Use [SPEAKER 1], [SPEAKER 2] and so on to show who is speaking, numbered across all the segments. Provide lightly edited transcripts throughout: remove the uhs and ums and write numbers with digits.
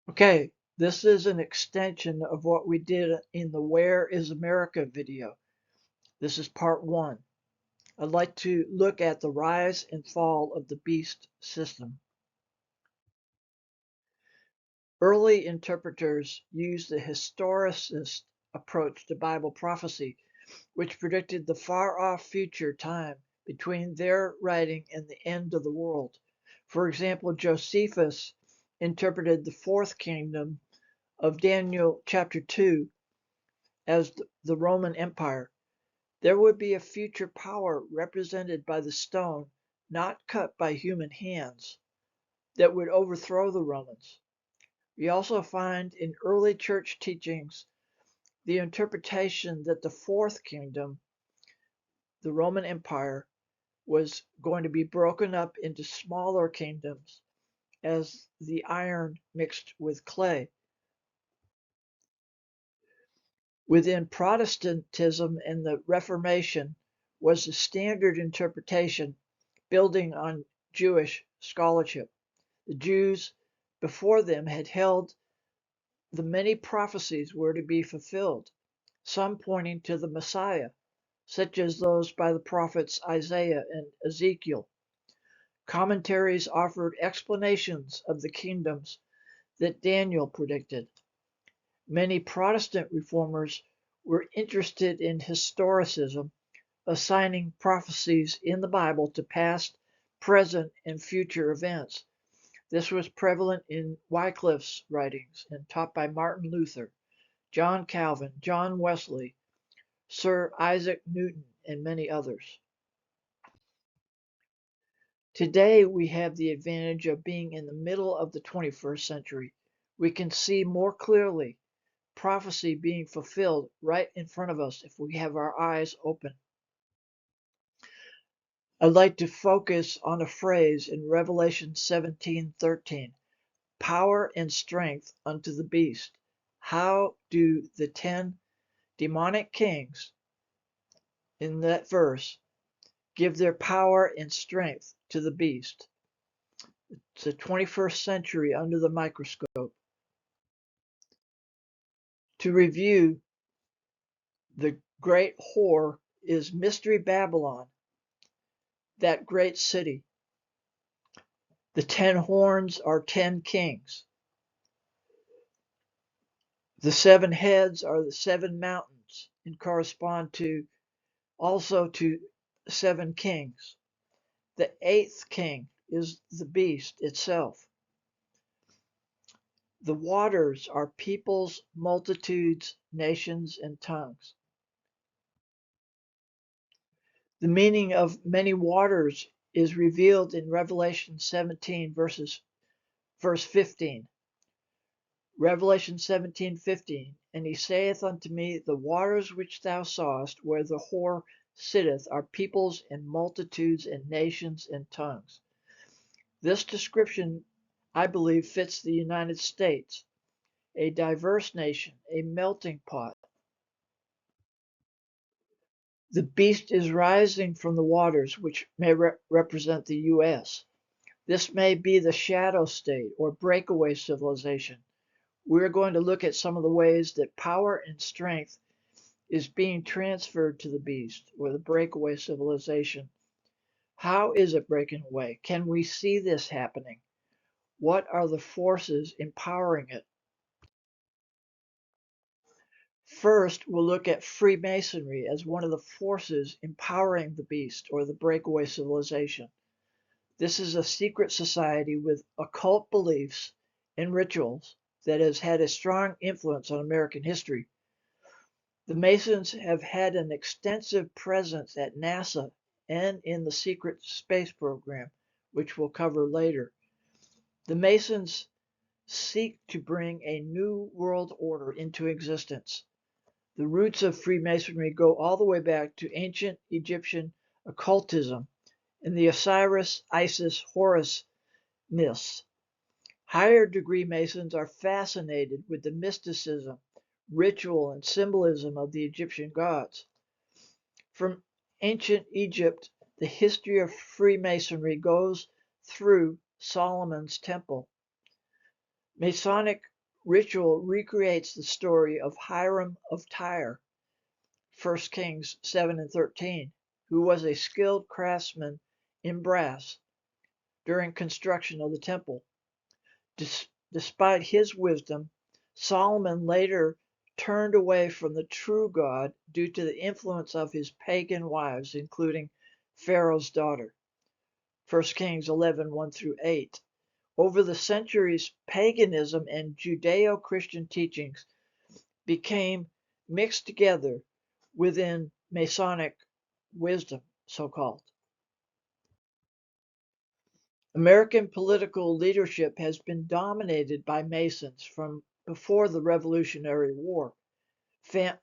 [SPEAKER 1] Okay, this is an extension of what we did in the Where is America video. This is part one. I'd like to look at the rise and fall of the beast system. Early interpreters used the historicist approach to Bible prophecy, which predicted the far-off future time between their writing and the end of the world. For example, Josephus interpreted the fourth kingdom of Daniel chapter 2 as the Roman Empire. There would be a future power represented by the stone, not cut by human hands, that would overthrow the Romans. We also find in early church teachings the interpretation that the fourth kingdom, the Roman Empire, was going to be broken up into smaller kingdoms as the iron mixed with clay. Within Protestantism and the Reformation was the standard interpretation building on Jewish scholarship. The Jews before them had held the many prophecies were to be fulfilled, some pointing to the Messiah, such as those by the prophets Isaiah and Ezekiel. Commentaries offered explanations of the kingdoms that Daniel predicted. Many Protestant reformers were interested in historicism, assigning prophecies in the Bible to past, present, and future events. This was prevalent in Wycliffe's writings and taught by Martin Luther, John Calvin, John Wesley, Sir Isaac Newton, and many others. Today, we have the advantage of being in the middle of the 21st century. We can see more clearly prophecy being fulfilled right in front of us if we have our eyes open. I'd like to focus on a phrase in Revelation 17:13, power and strength unto the beast. How do the 10 demonic kings in that verse give their power and strength to the beast? It's the 21st century under the microscope. To review, the great whore is Mystery Babylon, that great city. The 10 horns are 10 kings. The 7 heads are the 7 mountains and correspond also to 7 kings. The 8th king is the beast itself. The waters are peoples, multitudes, nations, and tongues. The meaning of many waters is revealed in Revelation 17, verse 15. Revelation 17:15, and he saith unto me, the waters which thou sawest, where the whore sitteth, are peoples and multitudes and nations and tongues. This description, I believe, fits the United States, a diverse nation, a melting pot. The beast is rising from the waters, which may represent the U.S. This may be the shadow state or breakaway civilization. We're going to look at some of the ways that power and strength is being transferred to the beast or the breakaway civilization. How is it breaking away? Can we see this happening? What are the forces empowering it? First, we'll look at Freemasonry as one of the forces empowering the beast or the breakaway civilization. This is a secret society with occult beliefs and rituals that has had a strong influence on American history. The Masons have had an extensive presence at NASA and in the secret space program, which we'll cover later. The Masons seek to bring a new world order into existence. The roots of Freemasonry go all the way back to ancient Egyptian occultism and the Osiris, Isis, Horus myths. Higher degree Masons are fascinated with the mysticism, ritual, and symbolism of the Egyptian gods. From ancient Egypt, the history of Freemasonry goes through Solomon's temple. Masonic ritual recreates the story of Hiram of Tyre, 1 Kings 7 and 13, who was a skilled craftsman in brass during construction of the temple. Despite his wisdom, Solomon later turned away from the true God due to the influence of his pagan wives, including Pharaoh's daughter. 1 Kings 11, 1 through 8. Over the centuries, paganism and Judeo-Christian teachings became mixed together within Masonic wisdom, so-called. American political leadership has been dominated by Masons from before the Revolutionary War.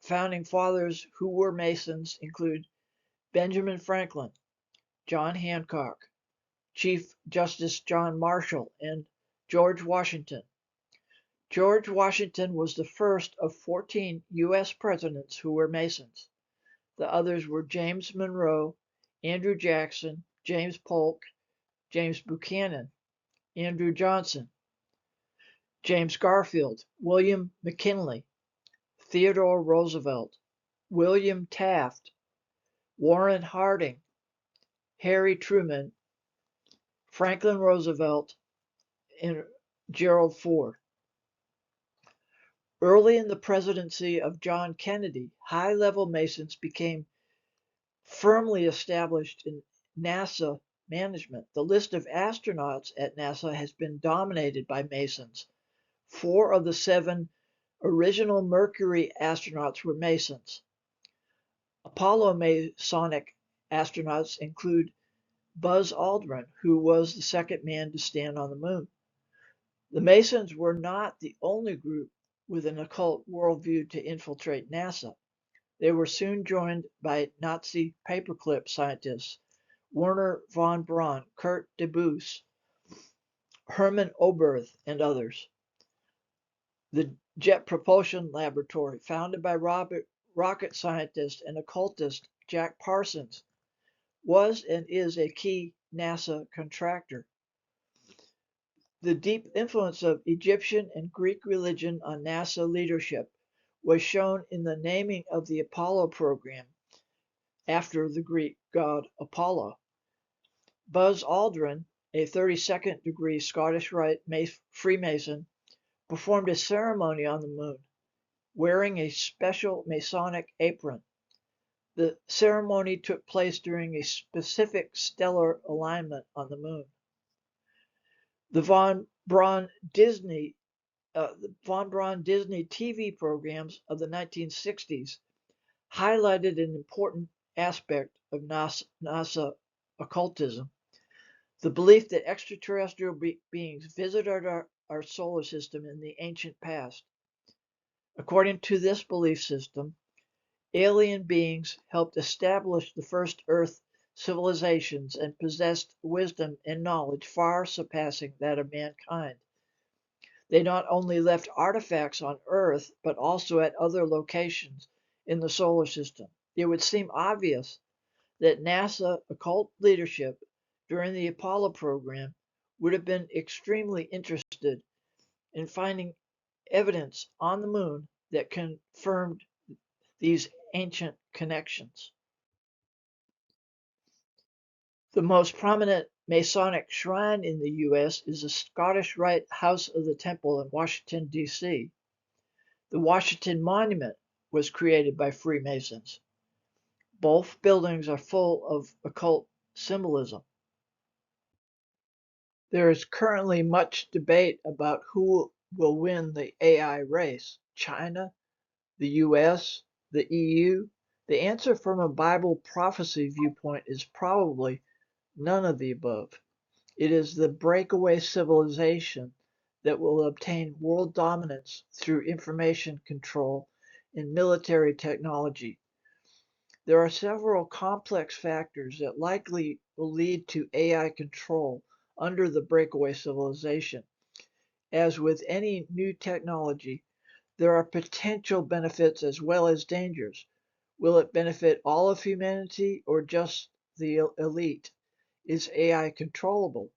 [SPEAKER 1] Founding fathers who were Masons include Benjamin Franklin, John Hancock, Chief Justice John Marshall, and George Washington. George Washington was the first of 14 U.S. presidents who were Masons. The others were James Monroe, Andrew Jackson, James Polk, James Buchanan, Andrew Johnson, James Garfield, William McKinley, Theodore Roosevelt, William Taft, Warren Harding, Harry Truman, Franklin Roosevelt, and Gerald Ford. Early in the presidency of John Kennedy, high-level Masons became firmly established in NASA management. The list of astronauts at NASA has been dominated by Masons. 4 of the 7 original Mercury astronauts were Masons. Apollo Masonic astronauts include Buzz Aldrin, who was the second man to stand on the moon. The Masons were not the only group with an occult worldview to infiltrate NASA. They were soon joined by Nazi paperclip scientists Werner von Braun, Kurt Debus, Hermann Oberth, and others. The Jet Propulsion Laboratory, founded by rocket scientist and occultist Jack Parsons, was and is a key NASA contractor. The deep influence of Egyptian and Greek religion on NASA leadership was shown in the naming of the Apollo program after the Greek god Apollo. Buzz Aldrin, a 32nd degree Scottish Rite Freemason, performed a ceremony on the moon, wearing a special Masonic apron. The ceremony took place during a specific stellar alignment on the moon. The Von Braun Disney TV programs of the 1960s highlighted an important aspect of NASA occultism: the belief that extraterrestrial beings visited our solar system in the ancient past. According to this belief system, alien beings helped establish the first Earth civilizations and possessed wisdom and knowledge far surpassing that of mankind. They not only left artifacts on Earth, but also at other locations in the solar system. It would seem obvious that NASA occult leadership during the Apollo program would have been extremely interested in finding evidence on the moon that confirmed these ancient connections. The most prominent Masonic shrine in the U.S. is the Scottish Rite House of the Temple in Washington, D.C. The Washington Monument was created by Freemasons. Both buildings are full of occult symbolism. There is currently much debate about who will win the AI race: China, the US, the EU. The answer from a Bible prophecy viewpoint is probably none of the above. It is the breakaway civilization that will obtain world dominance through information control and military technology. There are several complex factors that likely will lead to AI control under the breakaway civilization. As with any new technology, there are potential benefits as well as dangers. Will it benefit all of humanity or just the elite? Is AI controllable?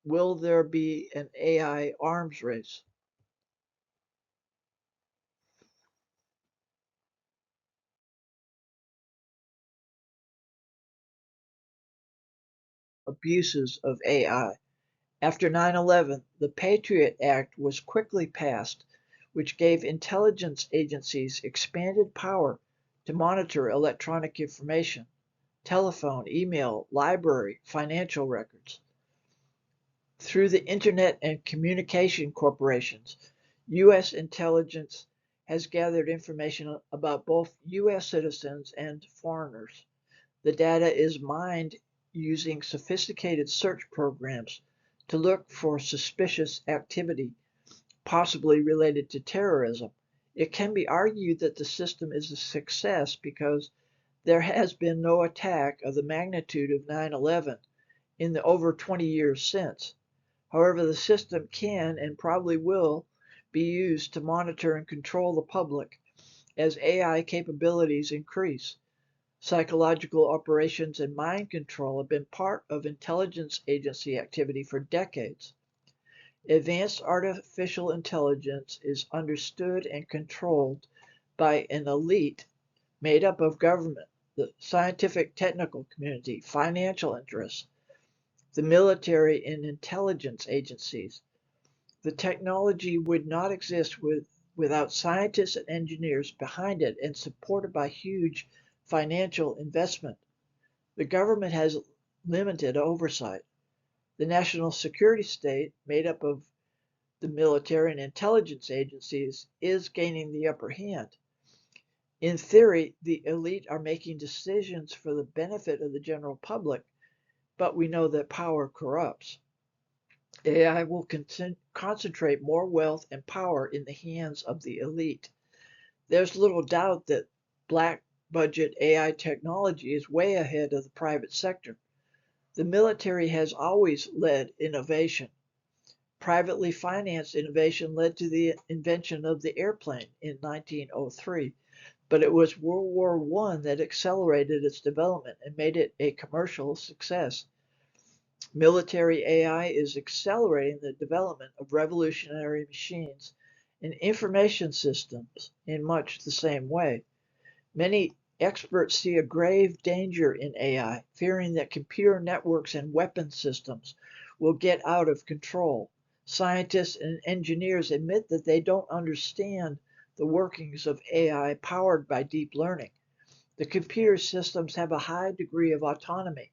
[SPEAKER 1] Will there be an AI arms race? abuses of AI. After 9/11, the Patriot Act was quickly passed, which gave intelligence agencies expanded power to monitor electronic information, telephone, email, library, financial records. Through the Internet and communication corporations, U.S. intelligence has gathered information about both U.S. citizens and foreigners. The data is mined using sophisticated search programs to look for suspicious activity, possibly related to terrorism. It can be argued that the system is a success because there has been no attack of the magnitude of 9/11 in the over 20 years since. However, the system can and probably will be used to monitor and control the public as AI capabilities increase. Psychological operations and mind control have been part of intelligence agency activity for decades. Advanced artificial intelligence is understood and controlled by an elite made up of government, the scientific technical community, financial interests, the military and intelligence agencies. The technology would not exist without scientists and engineers behind it and supported by huge financial investment. The government has limited oversight. The national security state, made up of the military and intelligence agencies, is gaining the upper hand. In theory, the elite are making decisions for the benefit of the general public, but we know that power corrupts. AI will concentrate more wealth and power in the hands of the elite. There's little doubt that black budget AI technology is way ahead of the private sector. The military has always led innovation. Privately financed innovation led to the invention of the airplane in 1903, but it was World War I that accelerated its development and made it a commercial success. Military AI is accelerating the development of revolutionary machines and information systems in much the same way. Many experts see a grave danger in AI, fearing that computer networks and weapon systems will get out of control. Scientists and engineers admit that they don't understand the workings of AI powered by deep learning. The computer systems have a high degree of autonomy,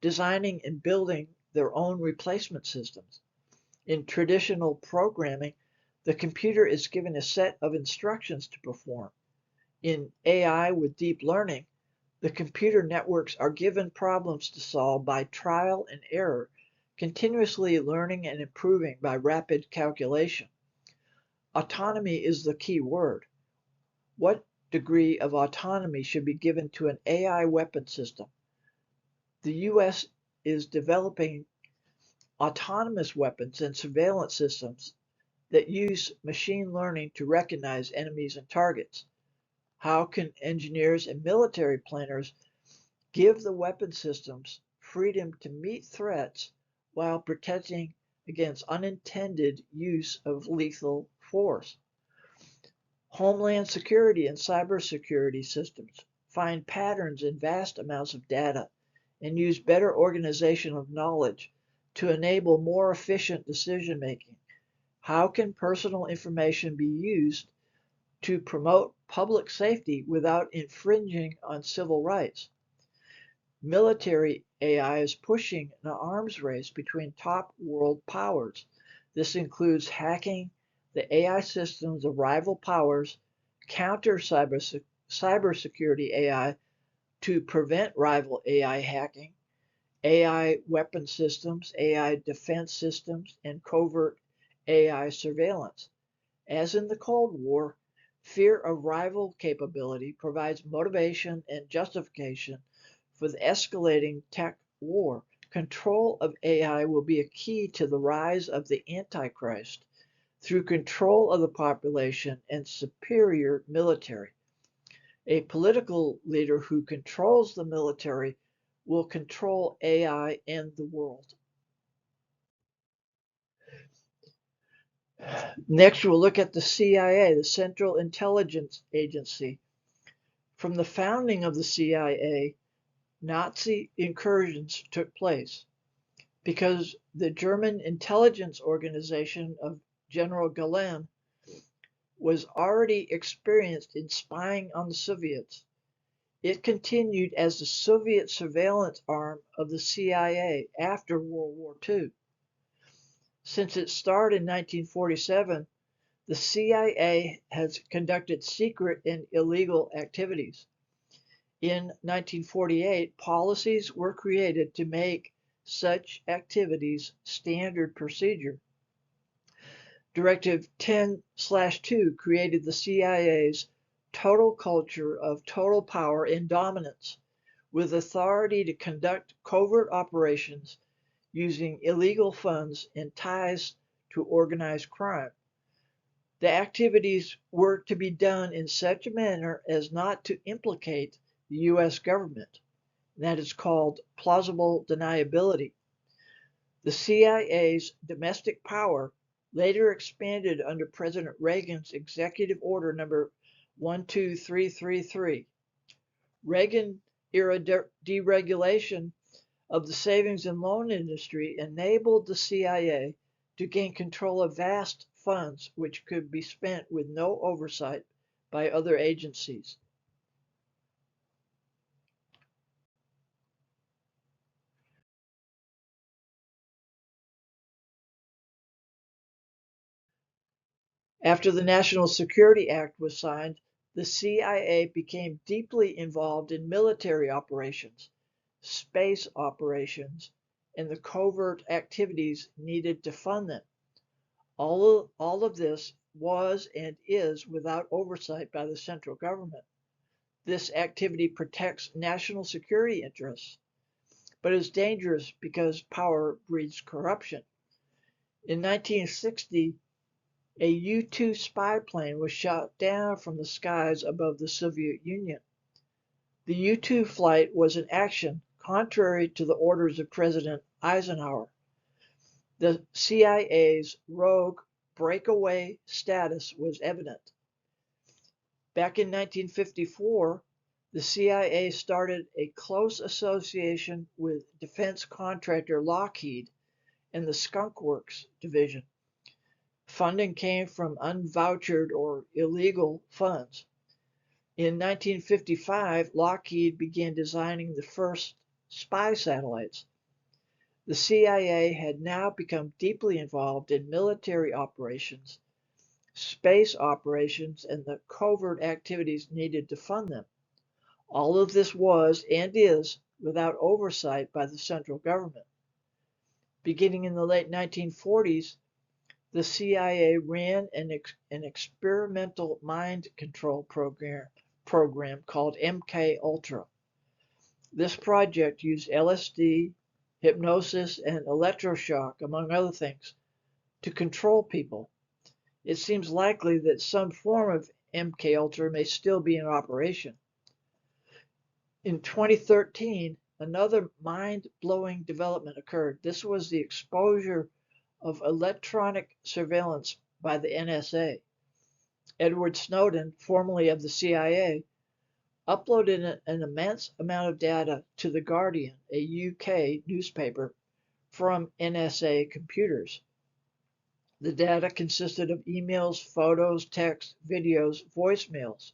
[SPEAKER 1] designing and building their own replacement systems. In traditional programming, the computer is given a set of instructions to perform. In AI with deep learning, the computer networks are given problems to solve by trial and error, continuously learning and improving by rapid calculation. Autonomy is the key word. What degree of autonomy should be given to an AI weapon system? The U.S. is developing autonomous weapons and surveillance systems that use machine learning to recognize enemies and targets. How can engineers and military planners give the weapon systems freedom to meet threats while protecting against unintended use of lethal force? Homeland security and cybersecurity systems find patterns in vast amounts of data and use better organization of knowledge to enable more efficient decision making. How can personal information be used to promote public safety without infringing on civil rights? Military AI is pushing an arms race between top world powers. This includes hacking the AI systems of rival powers, counter cybersecurity AI to prevent rival AI hacking, AI weapon systems, AI defense systems, and covert AI surveillance. As in the Cold War, fear of rival capability provides motivation and justification for the escalating tech war. Control of AI will be a key to the rise of the Antichrist through control of the population and superior military. A political leader who controls the military will control AI and the world. Next, we'll look at the CIA, the Central Intelligence Agency. From the founding of the CIA, Nazi incursions took place. because the German intelligence organization of General Galen was already experienced in spying on the Soviets. It continued as the Soviet surveillance arm of the CIA after World War II. Since its start in 1947, the CIA has conducted secret and illegal activities. In 1948, policies were created to make such activities standard procedure. Directive 10/2 created the CIA's total culture of total power and dominance, with authority to conduct covert operations using illegal funds and ties to organized crime. The activities were to be done in such a manner as not to implicate the U.S. government. That is called plausible deniability. The CIA's domestic power later expanded under President Reagan's Executive Order number 12333. Reagan-era deregulation of the savings and loan industry enabled the CIA to gain control of vast funds which could be spent with no oversight by other agencies. After the National Security Act was signed, the CIA became deeply involved in military operations, space operations, and the covert activities needed to fund them. All of this was and is without oversight by the central government. This activity protects national security interests, but is dangerous because power breeds corruption. In 1960, a U-2 spy plane was shot down from the skies above the Soviet Union. The U-2 flight was an action contrary to the orders of President Eisenhower. The CIA's rogue breakaway status was evident. Back in 1954, the CIA started a close association with defense contractor Lockheed and the Skunk Works division. Funding came from unvouchered or illegal funds. In 1955, Lockheed began designing the first spy satellites. The CIA had now become deeply involved in military operations, space operations, and the covert activities needed to fund them. All of this was and is without oversight by the central government. Beginning in the late 1940s, the CIA ran an experimental mind control program called MK Ultra. This project used LSD, hypnosis, and electroshock, among other things, to control people. It seems likely that some form of MK Ultra may still be in operation. In 2013, another mind-blowing development occurred. This was the exposure of electronic surveillance by the NSA. Edward Snowden, formerly of the CIA, uploaded an immense amount of data to The Guardian, a UK newspaper, from NSA computers. The data consisted of emails, photos, texts, videos, voicemails,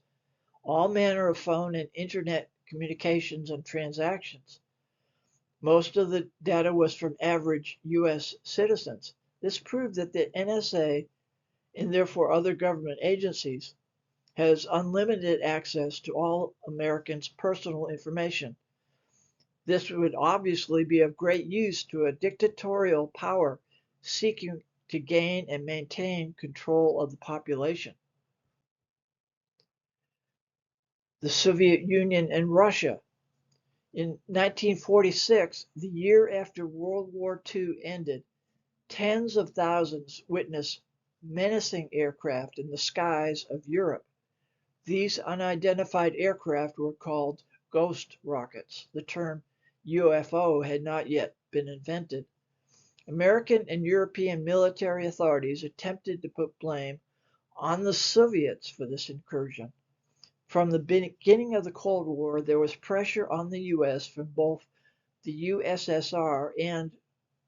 [SPEAKER 1] all manner of phone and internet communications and transactions. Most of the data was from average U.S. citizens. This proved that the NSA, and therefore other government agencies, has unlimited access to all Americans' personal information. This would obviously be of great use to a dictatorial power seeking to gain and maintain control of the population. The Soviet Union and Russia. In 1946, the year after World War II ended, tens of thousands witnessed menacing aircraft in the skies of Europe. These unidentified aircraft were called ghost rockets. The term UFO had not yet been invented. American and European military authorities attempted to put blame on the Soviets for this incursion. From the beginning of the Cold War, there was pressure on the U.S. from both the USSR and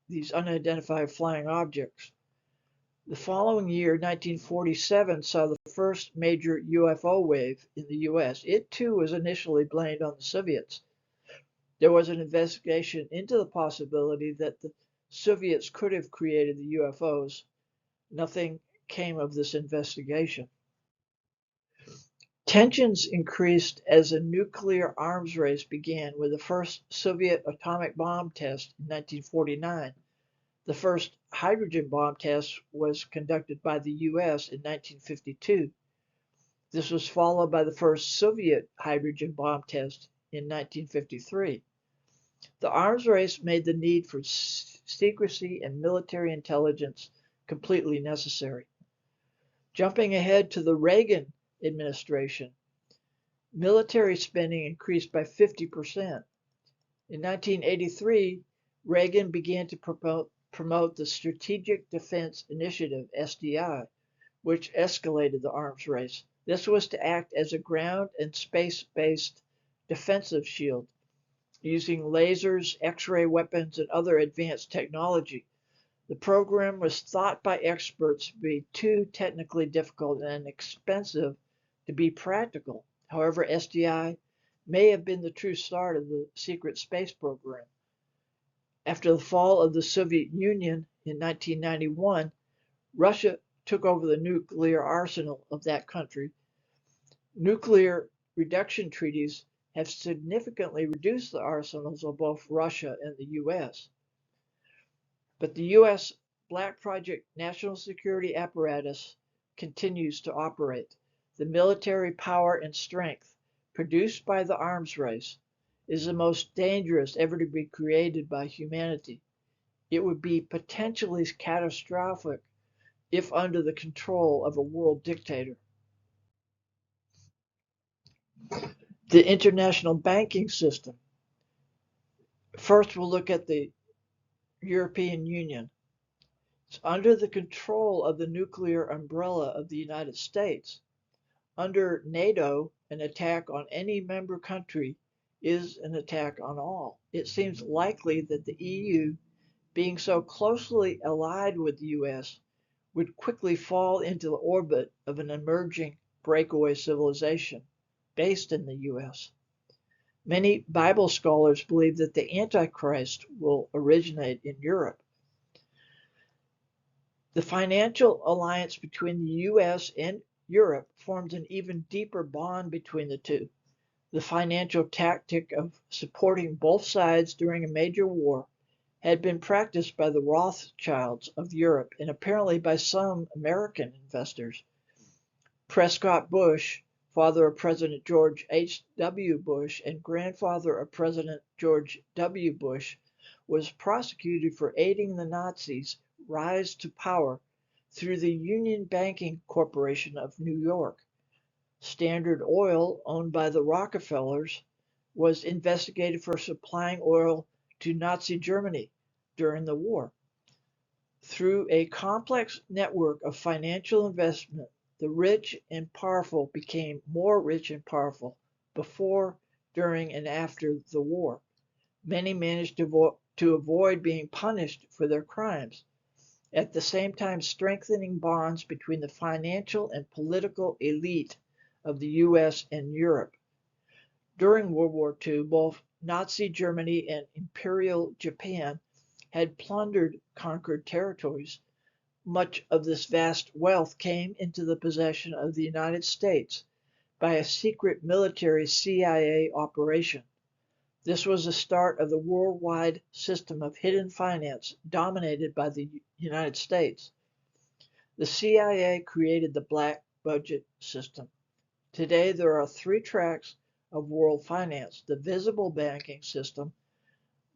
[SPEAKER 1] these unidentified flying objects. The following year, 1947, saw the first major UFO wave in the US. It too was initially blamed on the Soviets. There was an investigation into the possibility that the Soviets could have created the UFOs. Nothing came of this investigation. Tensions increased as a nuclear arms race began with the first Soviet atomic bomb test in 1949. The first hydrogen bomb test was conducted by the US in 1952. This was followed by the first Soviet hydrogen bomb test in 1953. The arms race made the need for secrecy and military intelligence completely necessary. Jumping ahead to the Reagan administration, military spending increased by 50%. In 1983, Reagan began to promote the Strategic Defense Initiative, SDI, which escalated the arms race. This was to act as a ground and space-based defensive shield, using lasers, X-ray weapons, and other advanced technology. The program was thought by experts to be too technically difficult and expensive to be practical. However, SDI may have been the true start of the secret space program. After the fall of the Soviet Union in 1991, Russia took over the nuclear arsenal of that country. Nuclear reduction treaties have significantly reduced the arsenals of both Russia and the US. But the US Black Project national security apparatus continues to operate. The military power and strength produced by the arms race is the most dangerous ever to be created by humanity. It would be potentially catastrophic if under the control of a world dictator. The international banking system. First, we'll look at the European Union. It's under the control of the nuclear umbrella of the United States. Under NATO, an attack on any member country is an attack on all. It seems likely that the EU, being so closely allied with the US, would quickly fall into the orbit of an emerging breakaway civilization based in the US. Many Bible scholars believe that the Antichrist will originate in Europe. The financial alliance between the US and Europe forms an even deeper bond between the two. The financial tactic of supporting both sides during a major war had been practiced by the Rothschilds of Europe and apparently by some American investors. Prescott Bush, father of President George H.W. Bush and grandfather of President George W. Bush, was prosecuted for aiding the Nazis' rise to power through the Union Banking Corporation of New York. Standard Oil, owned by the Rockefellers, was investigated for supplying oil to Nazi Germany during the war. Through a complex network of financial investment, the rich and powerful became more rich and powerful before, during, and after the war. Many managed to avoid being punished for their crimes, at the same time strengthening bonds between the financial and political elite of the US and Europe. During World War II, both Nazi Germany and Imperial Japan had plundered conquered territories. Much of this vast wealth came into the possession of the United States by a secret military CIA operation. This was the start of the worldwide system of hidden finance dominated by the United States. The CIA created the black budget system. Today, there are three tracks of world finance: the visible banking system,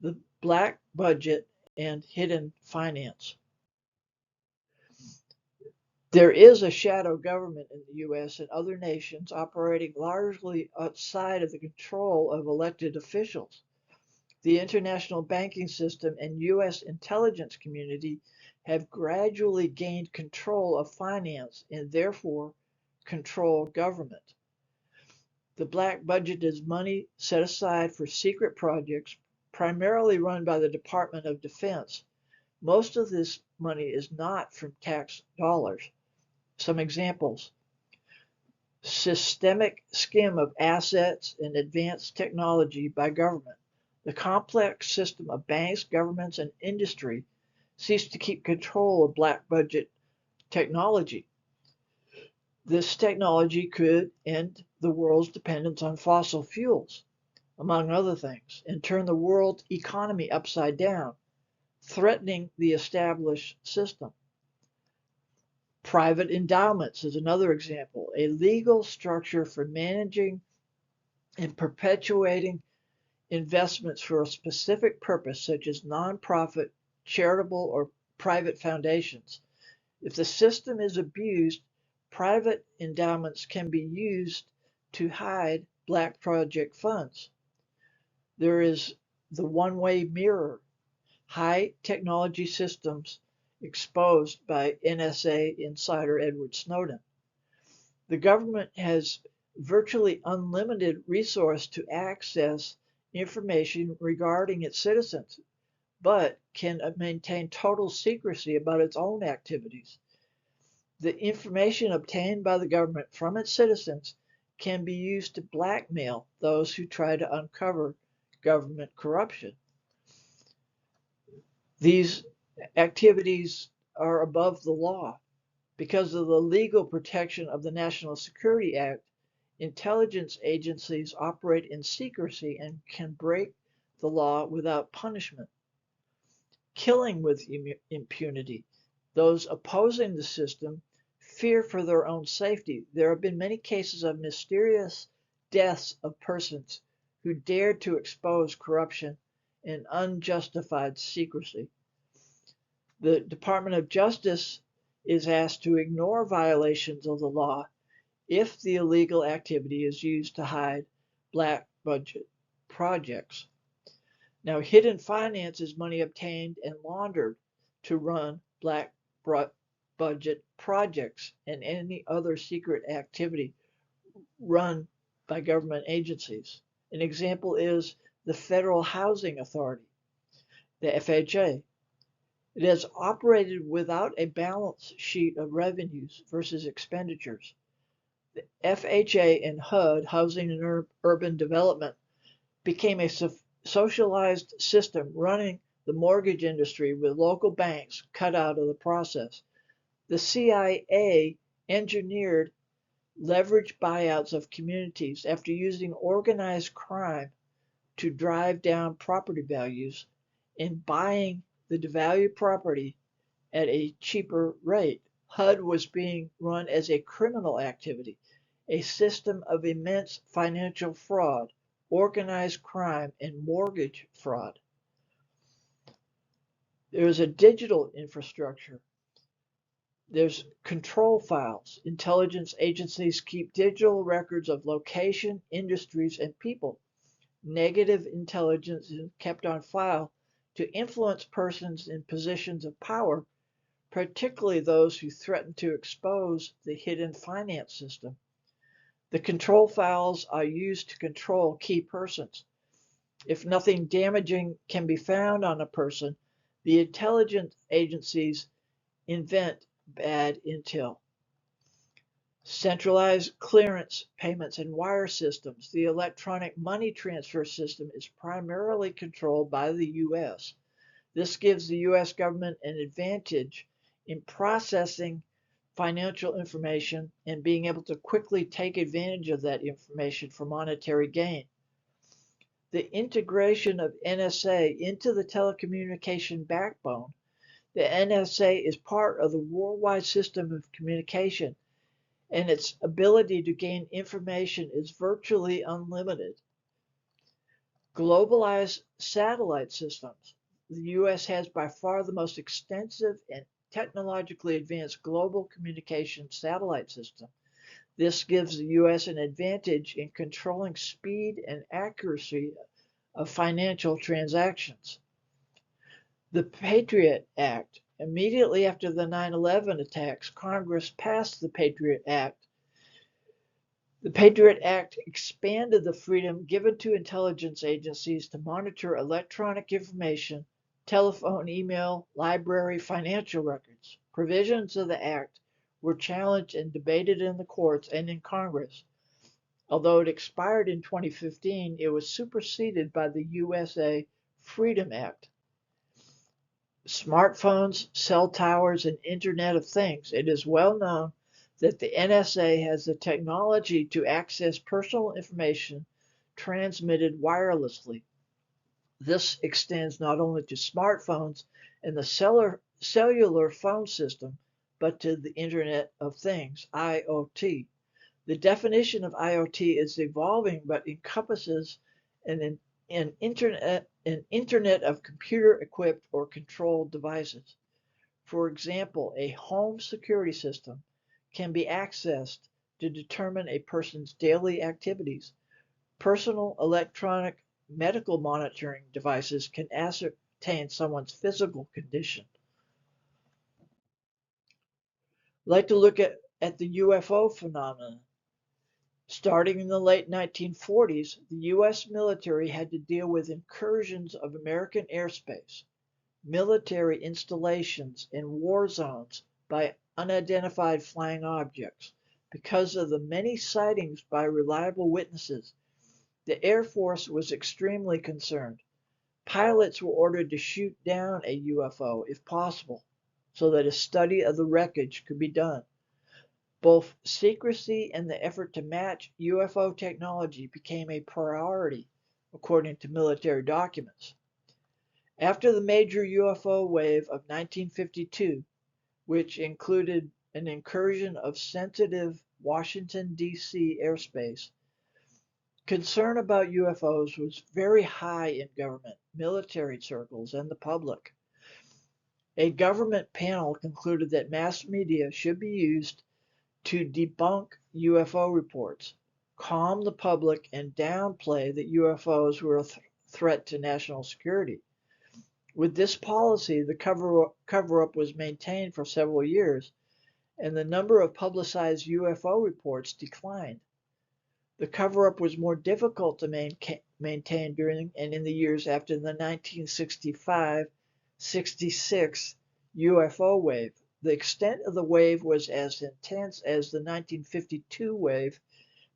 [SPEAKER 1] the black budget, and hidden finance. There is a shadow government in the US and other nations operating largely outside of the control of elected officials. The international banking system and US intelligence community have gradually gained control of finance and therefore control government. The black budget is money set aside for secret projects primarily run by the Department of Defense. Most of this money is not from tax dollars. Some examples: systemic skim of assets and advanced technology by government. The complex system of banks, governments, and industry seeks to keep control of black budget technology. This technology could end the world's dependence on fossil fuels, among other things, and turn the world economy upside down, threatening the established system. Private endowments is another example, a legal structure for managing and perpetuating investments for a specific purpose, such as nonprofit, charitable, or private foundations. If the system is abused, private endowments can be used to hide black project funds. There is the one-way mirror, high technology systems exposed by NSA insider Edward Snowden. The government has virtually unlimited resource to access information regarding its citizens, but can maintain total secrecy about its own activities. The information obtained by the government from its citizens can be used to blackmail those who try to uncover government corruption. These activities are above the law. Because of the legal protection of the National Security Act, intelligence agencies operate in secrecy and can break the law without punishment. Killing with impunity. Those opposing the system fear for their own safety. There have been many cases of mysterious deaths of persons who dared to expose corruption and unjustified secrecy. The Department of Justice is asked to ignore violations of the law if the illegal activity is used to hide black budget projects. Now, hidden finance is money obtained and laundered to run black budget projects and any other secret activity run by government agencies. An example is the Federal Housing Authority, the FHA. It has operated without a balance sheet of revenues versus expenditures. The FHA and HUD, Housing and Urban Development, became a socialized system running the mortgage industry with local banks cut out of the process. The CIA engineered leveraged buyouts of communities after using organized crime to drive down property values and buying the devalued property at a cheaper rate. HUD was being run as a criminal activity, a system of immense financial fraud, organized crime, and mortgage fraud. There's a digital infrastructure. There's control files. Intelligence agencies keep digital records of location, industries, and people. Negative intelligence is kept on file to influence persons in positions of power, particularly those who threaten to expose the hidden finance system. The control files are used to control key persons. If nothing damaging can be found on a person, the intelligence agencies invent bad intel. Centralized clearance, payments, and wire systems. The electronic money transfer system is primarily controlled by the U.S. This gives the U.S. government an advantage in processing financial information and being able to quickly take advantage of that information for monetary gain. The integration of NSA into the telecommunication backbone. The NSA is part of the worldwide system of communication, and its ability to gain information is virtually unlimited. Globalized satellite systems. The U.S. has by far the most extensive and technologically advanced global communication satellite system. This gives the U.S. an advantage in controlling speed and accuracy of financial transactions. The Patriot Act. Immediately after the 9/11 attacks, Congress passed the Patriot Act. The Patriot Act expanded the freedom given to intelligence agencies to monitor electronic information telephone, email, library, financial records. Provisions of the Act were challenged and debated in the courts and in Congress. Although it expired in 2015, it was superseded by the USA Freedom Act. Smartphones, cell towers, and Internet of Things. It is well known that the NSA has the technology to access personal information transmitted wirelessly. This extends not only to smartphones and the cellular phone system, but to the Internet of Things, IoT. The definition of IoT is evolving but encompasses an internet of computer-equipped or controlled devices. For example, a home security system can be accessed to determine a person's daily activities. Personal electronic medical monitoring devices can ascertain someone's physical condition. I'd like to look at the UFO phenomenon. Starting in the late 1940s, the U.S. military had to deal with incursions of American airspace, military installations, and war zones by unidentified flying objects. Because of the many sightings by reliable witnesses, the Air Force was extremely concerned. Pilots were ordered to shoot down a UFO if possible, so that a study of the wreckage could be done. Both secrecy and the effort to match UFO technology became a priority, according to military documents. After the major UFO wave of 1952, which included an incursion of sensitive Washington, D.C. airspace, concern about UFOs was very high in government, military circles, and the public. A government panel concluded that mass media should be used to debunk UFO reports, calm the public, and downplay that UFOs were a threat to national security. With this policy, the cover-up was maintained for several years, and the number of publicized UFO reports declined. The cover-up was more difficult to maintain during and in the years after the 1965-66 UFO wave. The extent of the wave was as intense as the 1952 wave,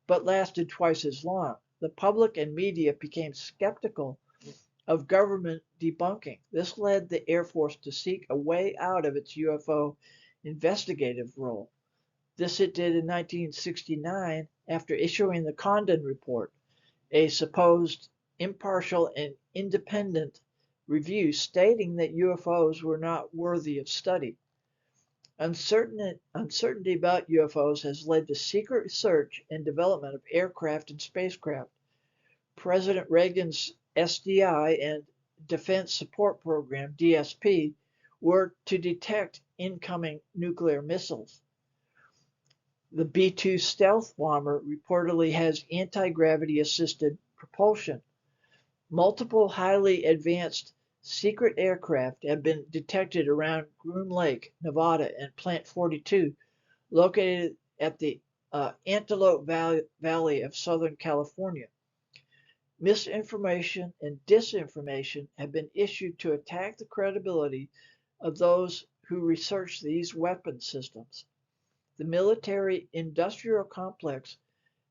[SPEAKER 1] but lasted twice as long. The public and media became skeptical of government debunking. This led the Air Force to seek a way out of its UFO investigative role. This it did in 1969 after issuing the Condon Report, a supposed impartial and independent review stating that UFOs were not worthy of study. Uncertainty about UFOs has led to secret research and development of aircraft and spacecraft. President Reagan's SDI and Defense Support Program, DSP, worked to detect incoming nuclear missiles. The B-2 stealth bomber reportedly has anti-gravity assisted propulsion. Multiple highly advanced secret aircraft have been detected around Groom Lake, Nevada, and Plant 42, located at the Antelope Valley of Southern California. Misinformation and disinformation have been issued to attack the credibility of those who research these weapon systems. The military-industrial complex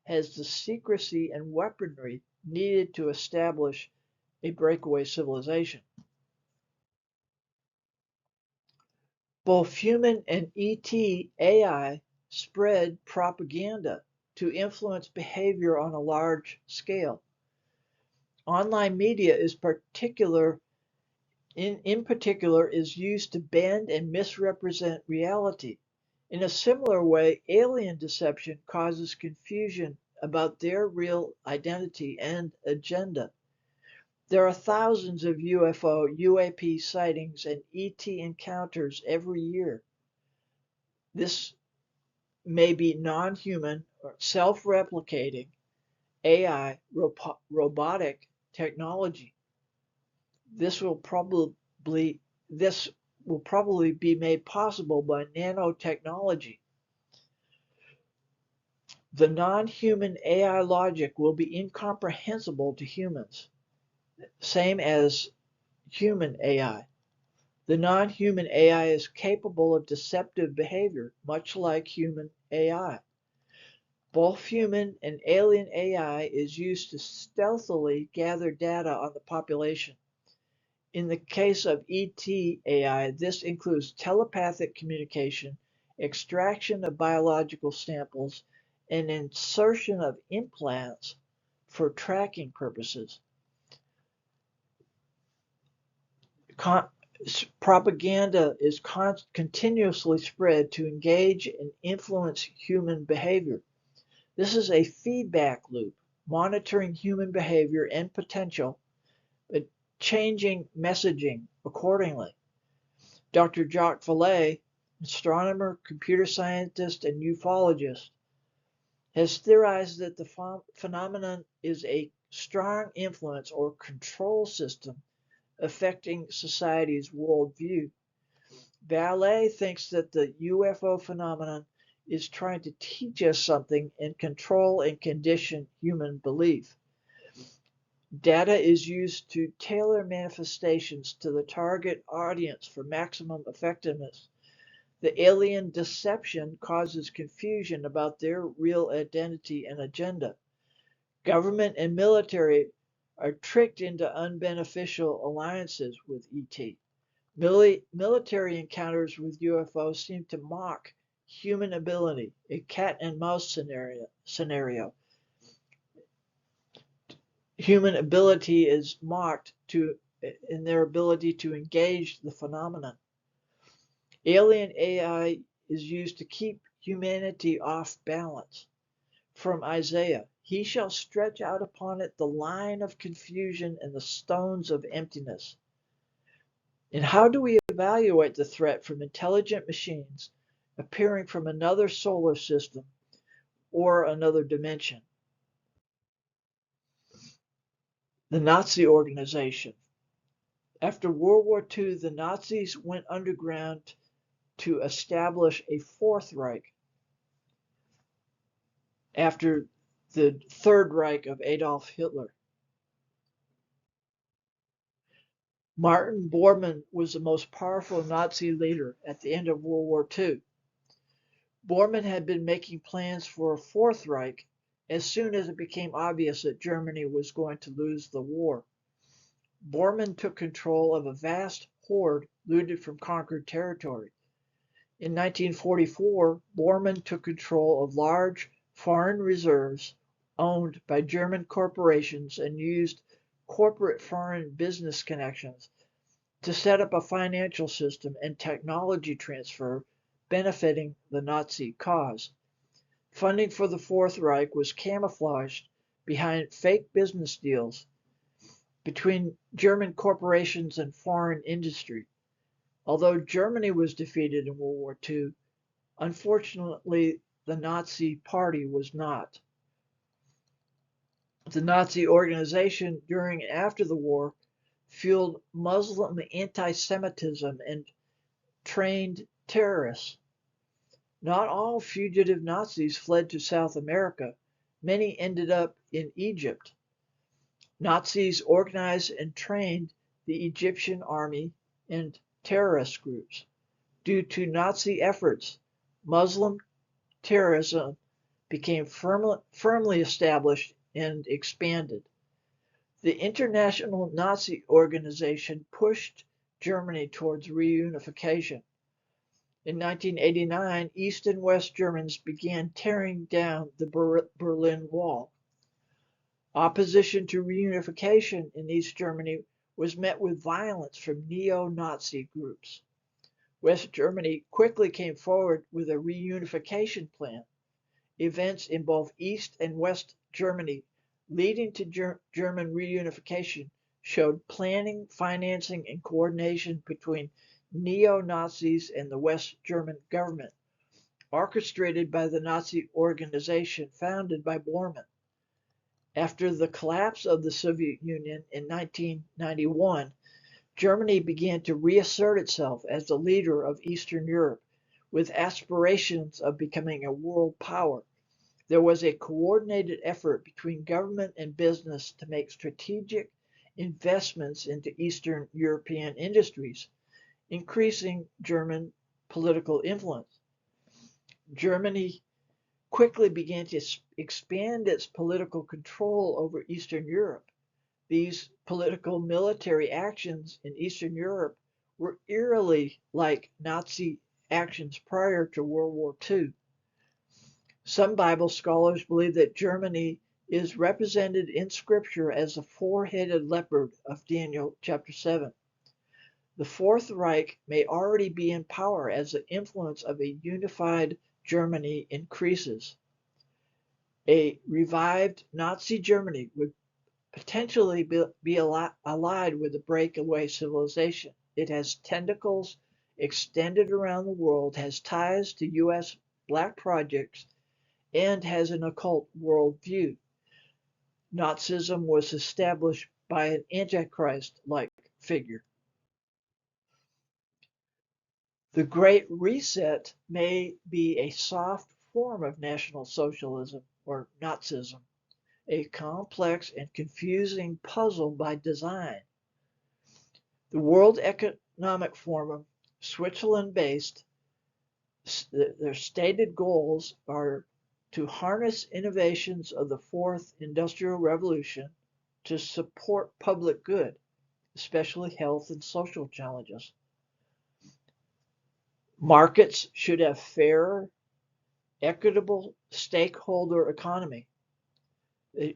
[SPEAKER 1] has the secrecy and weaponry needed to establish a breakaway civilization. Both human and ET AI spread propaganda to influence behavior on a large scale. Online media is in particular is used to bend and misrepresent reality. In a similar way, alien deception causes confusion about their real identity and agenda. There are thousands of UFO, UAP sightings and ET encounters every year. This may be non-human or self-replicating AI robotic technology. This will probably be made possible by nanotechnology. The non-human AI logic will be incomprehensible to humans, same as human AI. The non-human AI is capable of deceptive behavior, much like human AI. Both human and alien AI is used to stealthily gather data on the population. In the case of ET AI, this includes telepathic communication, extraction of biological samples, and insertion of implants for tracking purposes. Propaganda is continuously spread to engage and influence human behavior. This is a feedback loop, monitoring human behavior and potential, but changing messaging accordingly. Dr. Jacques Vallée, astronomer, computer scientist, and ufologist, has theorized that the phenomenon is a strong influence or control system affecting society's worldview. Vallée thinks that the UFO phenomenon is trying to teach us something and control and condition human belief. Data is used to tailor manifestations to the target audience for maximum effectiveness. The alien deception causes confusion about their real identity and agenda. Government and military are tricked into unbeneficial alliances with ET. Military encounters with UFOs seem to mock human ability, a cat and mouse scenario. Human ability is mocked in their ability to engage the phenomenon. Alien AI is used to keep humanity off balance. From Isaiah, he shall stretch out upon it the line of confusion and the stones of emptiness. And how do we evaluate the threat from intelligent machines appearing from another solar system or another dimension? The Nazi organization. After World War II, the Nazis went underground to establish a Fourth Reich after the Third Reich of Adolf Hitler. Martin Bormann was the most powerful Nazi leader at the end of World War II. Bormann had been making plans for a Fourth Reich as soon as it became obvious that Germany was going to lose the war. Bormann took control of a vast hoard looted from conquered territory. In 1944, Bormann took control of large foreign reserves owned by German corporations and used corporate foreign business connections to set up a financial system and technology transfer benefiting the Nazi cause. Funding for the Fourth Reich was camouflaged behind fake business deals between German corporations and foreign industry. Although Germany was defeated in World War II, unfortunately, the Nazi Party was not. The Nazi organization during and after the war fueled Muslim anti-Semitism and trained terrorists. Not all fugitive Nazis fled to South America. Many ended up in Egypt. Nazis organized and trained the Egyptian army and terrorist groups. Due to Nazi efforts, Muslim terrorism became firmly established and expanded. The International Nazi Organization pushed Germany towards reunification. In 1989, East and West Germans began tearing down the Berlin Wall. Opposition to reunification in East Germany was met with violence from neo-Nazi groups. West Germany quickly came forward with a reunification plan. Events in both East and West Germany leading to German reunification showed planning, financing, and coordination between neo-Nazis and the West German government, orchestrated by the Nazi organization founded by Bormann. After the collapse of the Soviet Union in 1991, Germany began to reassert itself as the leader of Eastern Europe, with aspirations of becoming a world power. There was a coordinated effort between government and business to make strategic investments into Eastern European industries, increasing German political influence. Germany quickly began to expand its political control over Eastern Europe. These political military actions in Eastern Europe were eerily like Nazi actions prior to World War II. Some Bible scholars believe that Germany is represented in Scripture as the four-headed leopard of Daniel chapter 7. The Fourth Reich may already be in power as the influence of a unified Germany increases. A revived Nazi Germany would potentially be allied with the breakaway civilization. It has tentacles extended around the world, has ties to U.S. black projects, and has an occult worldview. Nazism was established by an Antichrist-like figure. The Great Reset may be a soft form of National Socialism or Nazism, a complex and confusing puzzle by design. The World Economic Forum, Switzerland-based, their stated goals are to harness innovations of the Fourth Industrial Revolution to support public good, especially health and social challenges. Markets should have fairer, equitable stakeholder economy. The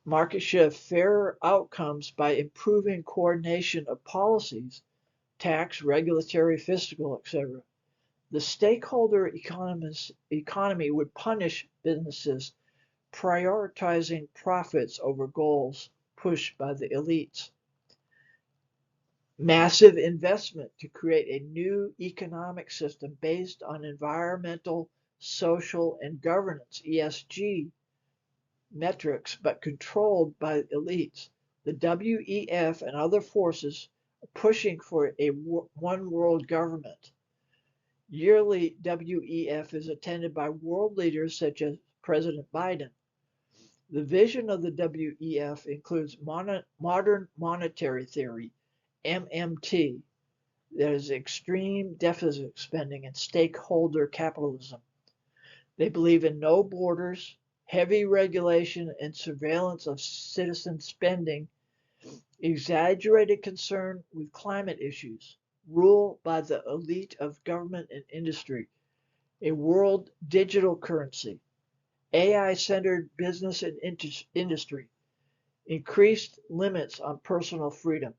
[SPEAKER 1] market should have fairer outcomes by improving coordination of policies, tax, regulatory, fiscal, etc. The stakeholder economy would punish businesses prioritizing profits over goals pushed by the elites. Massive investment to create a new economic system based on environmental, social, and governance (ESG) metrics, but controlled by elites. The WEF and other forces are pushing for a one world government. Yearly WEF is attended by world leaders such as President Biden. The vision of the WEF includes modern monetary theory, MMT, that is extreme deficit spending and stakeholder capitalism. They believe in no borders, heavy regulation and surveillance of citizen spending, exaggerated concern with climate issues, rule by the elite of government and industry, a world digital currency, AI-centered business and industry, increased limits on personal freedom.